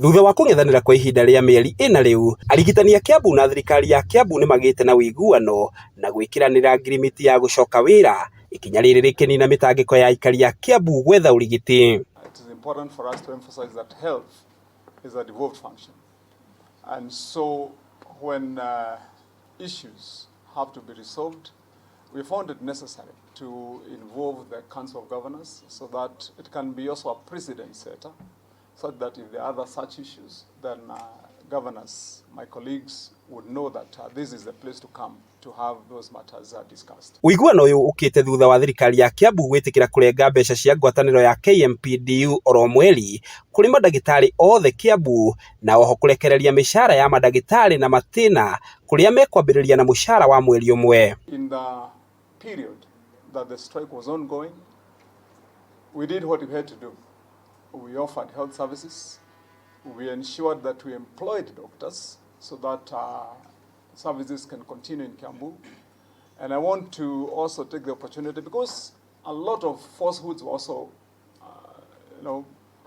Thutha wa kũng'ethanĩra kwa ihinda rĩa mĩeri ĩna rĩu, arigitani a Kiambu na thirikari ya Kiambu nĩ magĩte na ũiguano na gwĩkĩranĩra ngirimiti ya gũcoka wĩra, ikinya rĩrĩ rĩkĩnina mĩtangĩko ya aikari a Kiambu gwetha ũrigiti. It is important for us to emphasize that health is a devolved function. And so when issues have to be resolved, we found it necessary to involve the Council of Governors so that it can be also a precedent setter, so that if there are other such issues, then governors, my colleagues, would know that this is the place to come to have those matters discussed. Ũiguano ũyũ ũkĩte thutha wa thirikari ya Kiambu gwĩtĩkĩra kũrenga mbeca cia ngwatanĩro ya KPMDU oro mweri kũrĩ mandagĩtarĩ othe Kiambu, na oho kũrekereria mĩcara ya mandagĩtarĩ na matĩna kũrĩa mekwambĩrĩria na mũcara wa mweri ũmwe. In the period that the strike was ongoing, we did what we had to do. We offered health services. We ensured that we employed doctors so that services can continue in Kiambu. And I want to also take the opportunity, because a lot of falsehoods were also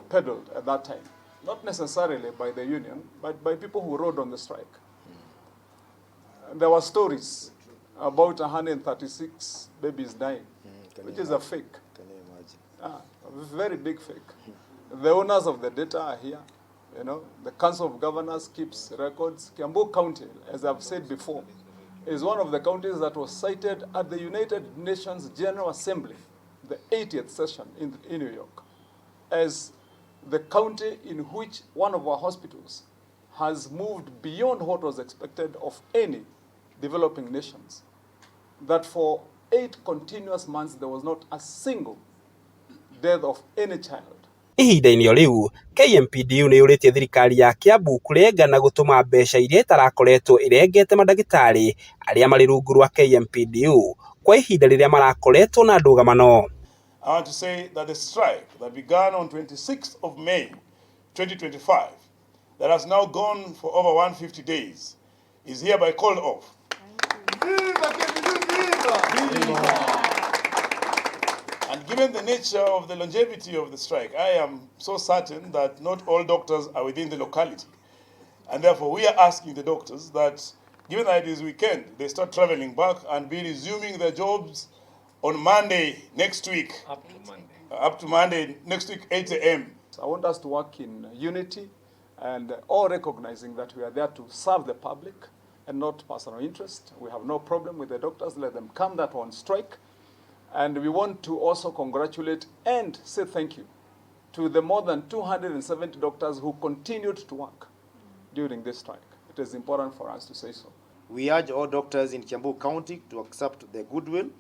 peddled at that time. Not necessarily by the union, but by people who rode on the strike. There were stories about 136 babies dying, which is a fake. Can you imagine? A very big fake. The owners of the data are here. The Council of Governors keeps records. Kiambu County, as I've said before, is one of the counties that was cited at the United Nations General Assembly, the 80th session in New York, as the county in which one of our hospitals has moved beyond what was expected of any developing nations. That for 8 continuous months there was not a single death of any child. Ihinda-inĩ rĩu, KPMDU nĩ yũrĩtie thirikari ya Kiambu kũrenga na gũtũma mbeca iria itarakoretwo ĩrengete mandagĩtarĩ arĩa marĩ rungu rwa KPMDU kwa ihinda rĩrĩa marakoretwo na ndũgamano. I want to say that the strike that began on 26th of May 2025, that has now gone for over 150 days, is hereby called off. And given the nature of the longevity of the strike, I am so certain that not all doctors are within the locality. And therefore, we are asking the doctors that, given that it is weekend, they start traveling back and be resuming their jobs on Monday next week. Up to Monday next week, 8 a.m. I want us to work in unity and all recognizing that we are there to serve the public and not personal interest. We have no problem with the doctors. Let them come that on strike. And we want to also congratulate and say thank you to the more than 270 doctors who continued to work during this strike. It is important for us to say so. We urge all doctors in Kiambu County to accept the goodwill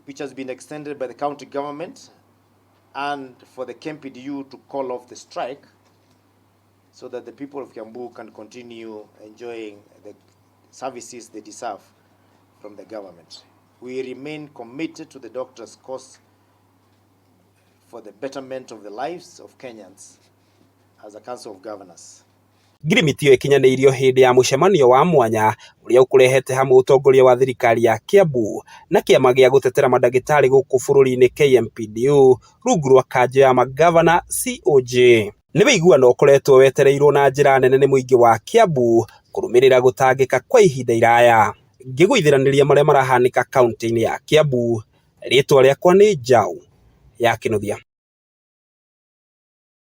which has been extended by the county government, and for the KPMDU to call off the strike so that the people of Kiambu can continue enjoying the services they deserve from the government. We remain committed to the doctors' cause for the betterment of the lives of Kenyans as a Council of Governors. Ngirimiti ĩyo ĩkinyanĩirio hĩndĩ ya mũcemanio wa mwanya ũrĩa ũkũrehete hamwe ũtongoria wa thirikari ya Kiambu na kĩama gĩa gũtetera mandagĩtarĩ gũkũ bũrũri-inĩ KPMDU rungu rwa kanjũ ya magavana COJ. Nĩ ũiguano ũkoretwo wetereirwo na njĩra nene nĩ mũingĩ wa Kiambu kũrũmĩrĩra gũtangĩka kwa ihinda iraya. Ngĩgũithĩranĩria marĩa marahanĩka kaunti-inĩ ya Kiambu, rĩĩtwa rĩakwa nĩ Njaũ ya Kĩnuthia.